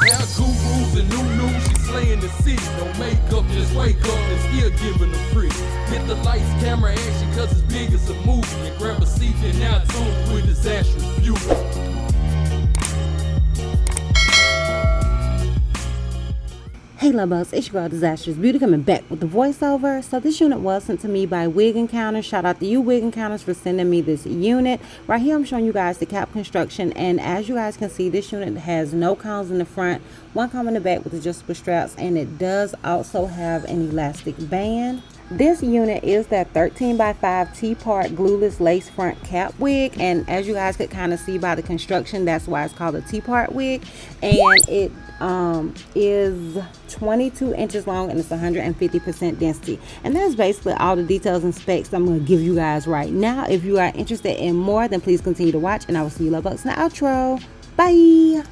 Now gurus and new, she slaying the city. No makeup, just wake up and still giving them pretty. Hit the lights, camera, action, cause it's big as a movie. And grab a seat and now tune with Disastrous Beauty. Hey love bugs, it's your girl Disastrous Beauty coming back with the voiceover. So this unit was sent to me by Wig Encounters. Shout out to you Wig Encounters for sending me this unit. Right here I'm showing you guys the cap construction, and as you guys can see, this unit has no combs in the front, one comb in the back with adjustable straps, and it does also have an elastic band. This unit is that 13x5 TPART glueless lace front cap wig, and as you guys could kind of see by the construction, that's why it's called a TPART wig. And it is 22 inches long and it's 150% density. And that's basically all the details and specs I'm going to give you guys right now. If you are interested in more, then please continue to watch, and I will see you love bugs in the outro. Bye.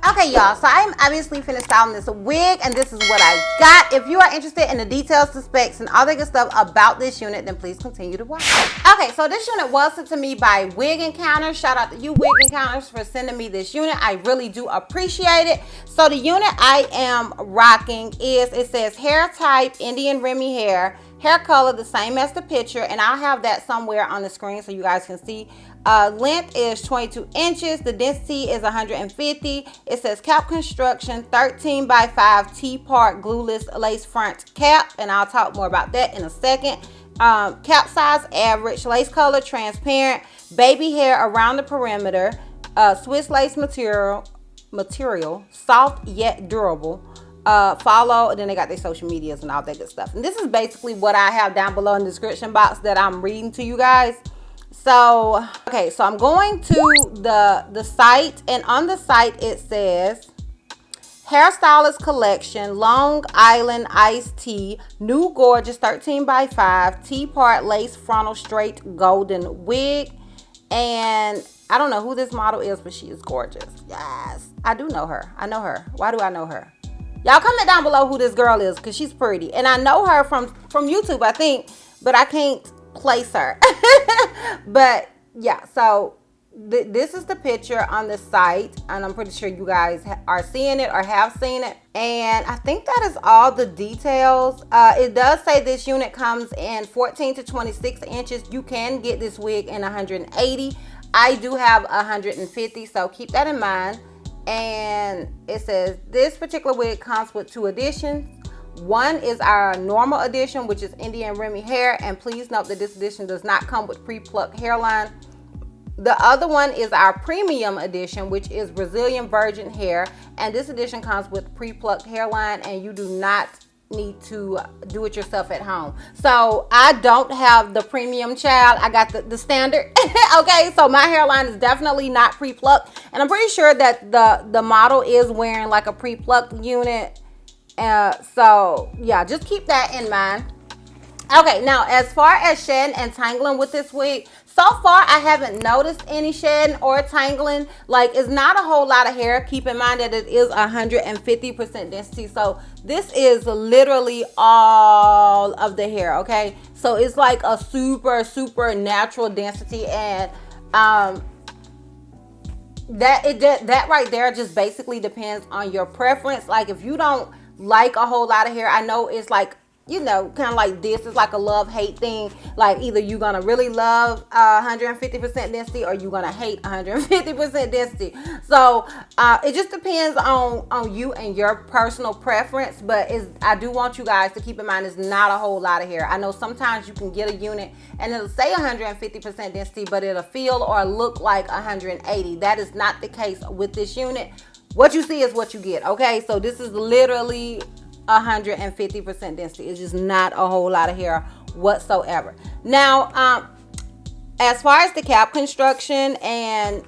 Okay, y'all, so I'm obviously finna style this wig, and this is what I got. If you are interested in the details, the specs, and all the good stuff about this unit, then please continue to watch. Okay, so this unit was sent to me by Wig Encounters. Shout out to you, Wig Encounters, for sending me this unit. I really do appreciate it. So the unit I am rocking is, it says hair type, Indian Remy hair color the same as the picture, and I'll have that somewhere on the screen so you guys can see. Length is 22 inches. The density is 150. It says cap construction, 13x5 TPART glueless lace front cap, and I'll talk more about that in a second. Cap size average, lace color transparent, baby hair around the perimeter, Swiss lace material, soft yet durable. follow, and then they got their social medias and all that good stuff. And this is basically what I have down below in the description box that I'm reading to you guys. So okay, so I'm going to the site, and on the site it says Hairstylist Collection, Long Island Iced Tea, New Gorgeous 13x5 TPART Lace Frontal Straight Golden Wig. And I don't know who this model is, but she is gorgeous. Yes, I do know her. I know her. Why do I know her? Y'all comment down below who this girl is, because she's pretty. And I know her from YouTube, I think, but I can't place her. But yeah, so this is the picture on the site, and I'm pretty sure you guys are seeing it or have seen it. And I think that is all the details. It does say this unit comes in 14 to 26 inches. You can get this wig in 180. I do have 150, so keep that in mind. And it says this particular wig comes with 2 editions. One is our normal edition, which is Indian Remy hair, and please note that this edition does not come with pre-plucked hairline. The other one is our premium edition, which is Brazilian virgin hair, and this edition comes with pre-plucked hairline, and you do not need to do it yourself at home. So I don't have the premium, child. I got the standard. Okay, so my hairline is definitely not pre-plucked, and I'm pretty sure that the model is wearing like a pre-plucked unit. So yeah, just keep that in mind. Okay, now as far as shedding and tangling with this wig, so far I haven't noticed any shedding or tangling. Like, it's not a whole lot of hair. Keep in mind that it is 150% density, so this is literally all of the hair. Okay, so it's like a super natural density, and that right there just basically depends on your preference. Like, if you don't like a whole lot of hair, I know it's like, you know, kind of like this is like a love-hate thing. Like, either you're gonna really love 150% density, or you're gonna hate 150% density. So it just depends on you and your personal preference. But I do want you guys to keep in mind, it's not a whole lot of hair. I know sometimes you can get a unit and it'll say 150% density, but it'll feel or look like 180. That is not the case with this unit. What you see is what you get. Okay, so this is literally 150% density. It's just not a whole lot of hair whatsoever. Now, as far as the cap construction and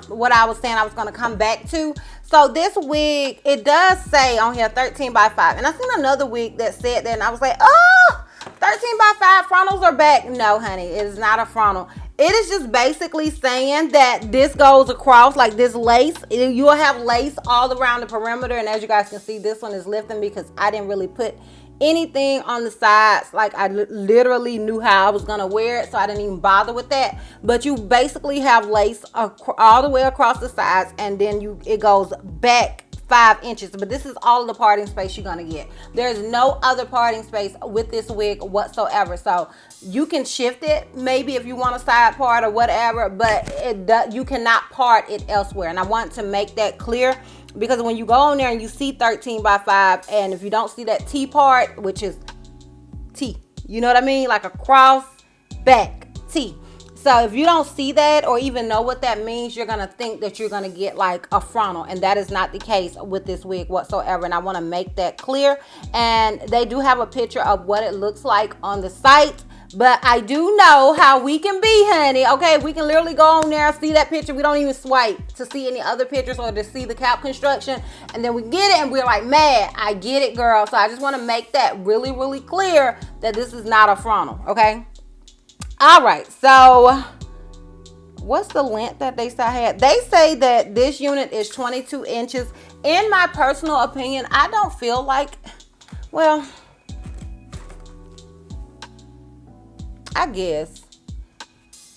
what I was saying I was going to come back to. So this wig, it does say on here 13x5, and I seen another wig that said that, and I was like, oh, 13x5 frontals are back. No, honey, it is not a frontal. It is just basically saying that this goes across, like this lace. You'll have lace all around the perimeter, and as you guys can see, this one is lifting because I didn't really put anything on the sides. Like, I literally knew how I was gonna wear it, so I didn't even bother with that. But you basically have lace all the way across the sides, and then it goes back 5 inches. But this is all of the parting space you're gonna get. There's no other parting space with this wig whatsoever. So you can shift it maybe if you want a side part or whatever, but you cannot part it elsewhere. And I want to make that clear, because when you go on there and you see 13x5, and if you don't see that T part, which is T, you know what I mean, like a cross back T. So if you don't see that or even know what that means, you're going to think that you're going to get like a frontal, and that is not the case with this wig whatsoever. And I want to make that clear. And they do have a picture of what it looks like on the site, but I do know how we can be, honey. Okay, we can literally go on there, see that picture. We don't even swipe to see any other pictures or to see the cap construction, and then we get it and we're like, man, I get it, girl. So I just want to make that really clear that this is not a frontal. Okay. All right, so what's the length that they say I had? They say that this unit is 22 inches. In my personal opinion, I don't feel like, well, I guess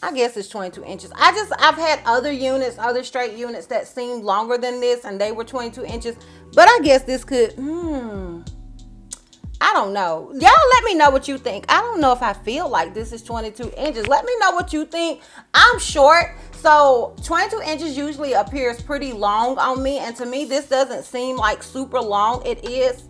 it's 22 inches. I've had other units, other straight units that seemed longer than this, and they were 22 inches. But I guess this could, I don't know. Y'all let me know what you think. I don't know if I feel like this is 22 inches. Let me know what you think. I'm short, so 22 inches usually appears pretty long on me. And to me, this doesn't seem like super long. It is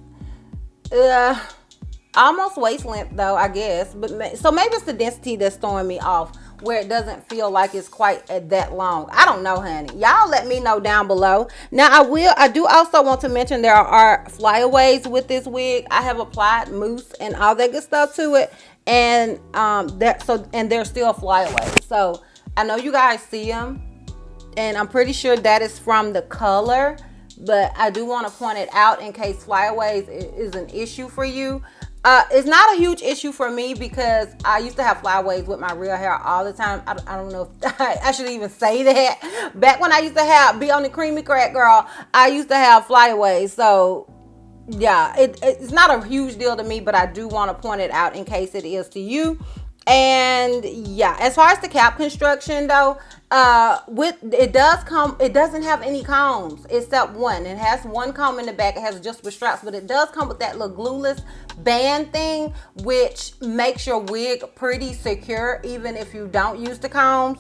almost waist length though, I guess. But so maybe it's the density that's throwing me off. where it doesn't feel like it's quite that long. I don't know, honey. Y'all let me know down below. Now I do also want to mention there are flyaways with this wig. I have applied mousse and all that good stuff to it, and they're still flyaways. So I know you guys see them, and I'm pretty sure that is from the color, but I do want to point it out in case flyaways is an issue for you. It's not a huge issue for me because I used to have flyaways with my real hair all the time. I don't know if I should even say that. Back when I used to be on the creamy crack, girl, I used to have flyaways. So yeah, it's not a huge deal to me, but I do want to point it out in case it is to you. And yeah, as far as the cap construction though, it doesn't have any combs except one. It has one comb in the back. It has adjustable straps, but it does come with that little glueless band thing, which makes your wig pretty secure even if you don't use the combs.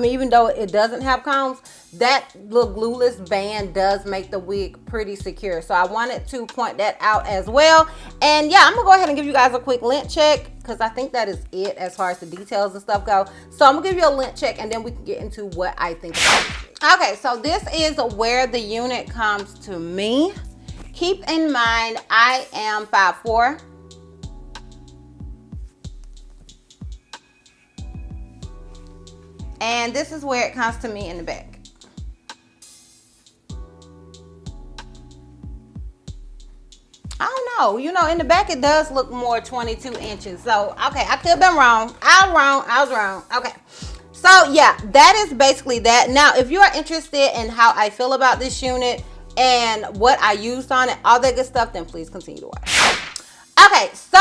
Even though it doesn't have combs, that little glueless band does make the wig pretty secure. So I wanted to point that out as well. And yeah, I'm gonna go ahead and give you guys a quick lint check because I think that is it as far as the details and stuff go. So I'm gonna give you a lint check and then we can get into what I think about it. Okay, so this is where the unit comes to me. Keep in mind, I am 5'4". And this is where it comes to me in the back. I don't know, in the back it does look more 22 inches. So, okay, I could have been wrong. I was wrong. Okay. So, yeah, that is basically that. Now, if you are interested in how I feel about this unit and what I used on it, all that good stuff, then please continue to watch. Okay, so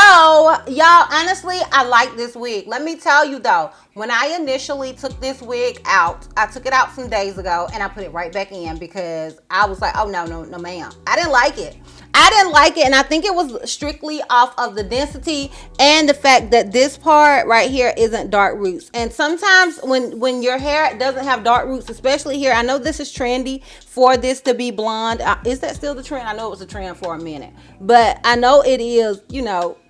y'all, honestly, I like this wig. Let me tell you though, when I initially took this wig out, I took it out some days ago and I put it right back in because I was like, oh no ma'am, I didn't like it. And I think it was strictly off of the density and the fact that this part right here isn't dark roots. And sometimes when your hair doesn't have dark roots, especially here, I know this is trendy for this to be blonde. Is that still the trend? I know it was a trend for a minute, but I know it is,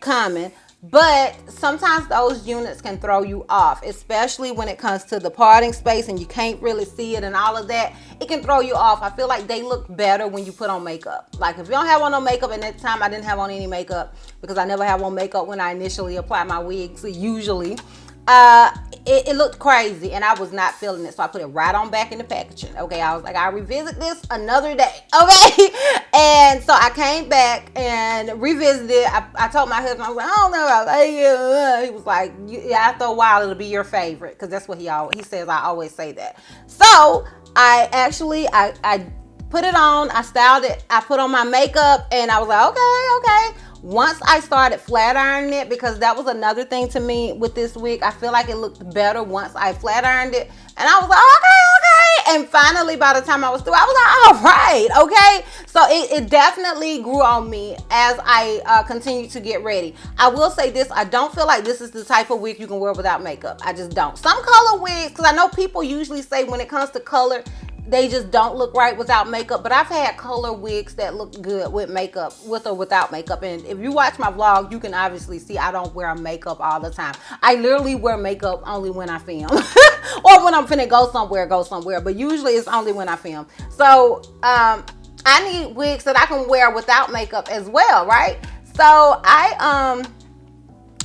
common. But sometimes those units can throw you off, especially when it comes to the parting space and you can't really see it and all of that. It can throw you off. I feel like they look better when you put on makeup. Like if you don't have on no makeup, and at the time I didn't have on any makeup because I never have on makeup when I initially apply my wigs, usually. It looked crazy and I was not feeling it, so I put it right on back in the packaging. Okay, I was like, I'll revisit this another day. Okay, and so I came back and revisited. I told my husband, I was like, I don't know, I like it. He was like, yeah, after a while it'll be your favorite, because that's what he says. I always say that. So I put it on, I styled it, I put on my makeup, and I was like, okay. Once I started flat ironing it, because that was another thing to me with this wig, I feel like it looked better once I flat ironed it. And I was like, okay. And finally, by the time I was through, I was like, all right, okay. So it definitely grew on me as I continued to get ready. I will say this, I don't feel like this is the type of wig you can wear without makeup. I just don't. Some color wigs, because I know people usually say when it comes to color, they just don't look right without makeup, but I've had color wigs that look good with makeup, with or without makeup. And if you watch my vlog, you can obviously see I don't wear makeup all the time. I literally wear makeup only when I film or when I'm finna go somewhere, but usually it's only when I film. So I need wigs that I can wear without makeup as well, right? So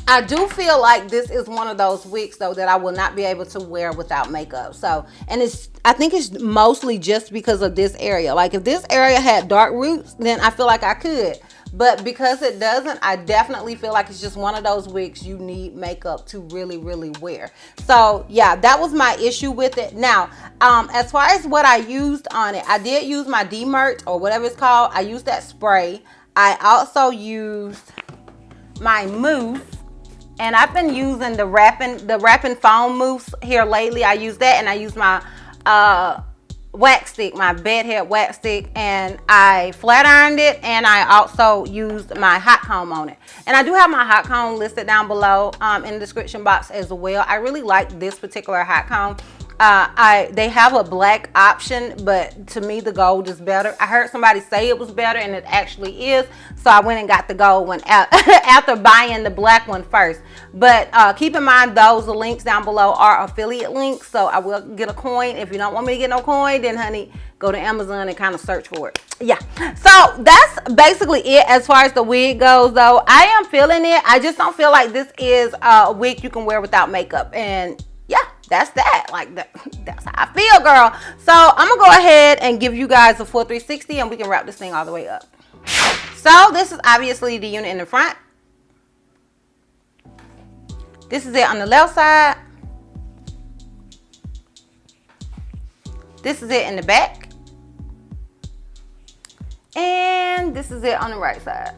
I do feel like this is one of those wigs though that I will not be able to wear without makeup. So, and I think it's mostly just because of this area. Like if this area had dark roots, then I feel like I could. But because it doesn't, I definitely feel like it's just one of those wigs you need makeup to really, really wear. So yeah, that was my issue with it. Now, as far as what I used on it, I did use my DMERT or whatever it's called. I used that spray. I also used my mousse. And I've been using the wrapping foam mousse here lately. I use that, and I use my wax stick, my bed head wax stick, and I flat ironed it, and I also used my hot comb on it. And I do have my hot comb listed down below in the description box as well. I really like this particular hot comb. They have a black option, but to me the gold is better. I heard somebody say it was better, and it actually is. So I went and got the gold one after buying the black one first. But keep in mind, those links down below are affiliate links, so I will get a coin. If you don't want me to get no coin, then honey, go to Amazon and kind of search for it. Yeah, so that's basically it as far as the wig goes, though. I am feeling it. I just don't feel like this is a wig you can wear without makeup. And yeah, that's that. Like, that's how I feel, girl. So I'm gonna go ahead and give you guys a full 360, and we can wrap this thing all the way up. So this is obviously the unit in the front. This is it on the left side. This is it in the back. And this is it on the right side.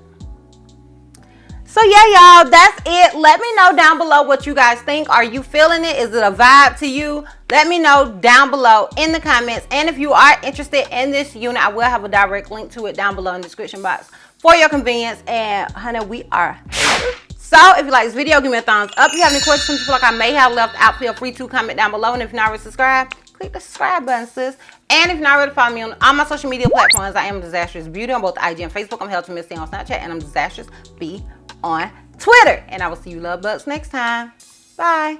So yeah, y'all, that's it. Let me know down below what you guys think. Are you feeling it? Is it a vibe to you? Let me know down below in the comments. And if you are interested in this unit, I will have a direct link to it down below in the description box for your convenience. And honey, we are here. So if you like this video, give me a thumbs up. If you have any questions you feel like I may have left out, feel free to comment down below. And if you're not already subscribed, click the subscribe button, sis. And if you're not already following me on all my social media platforms, I am Disastrous Beauty on both IG and Facebook. I'm Held to Miss on Snapchat, and I'm Disastrous B on Twitter. And I will see you love bugs next time. Bye.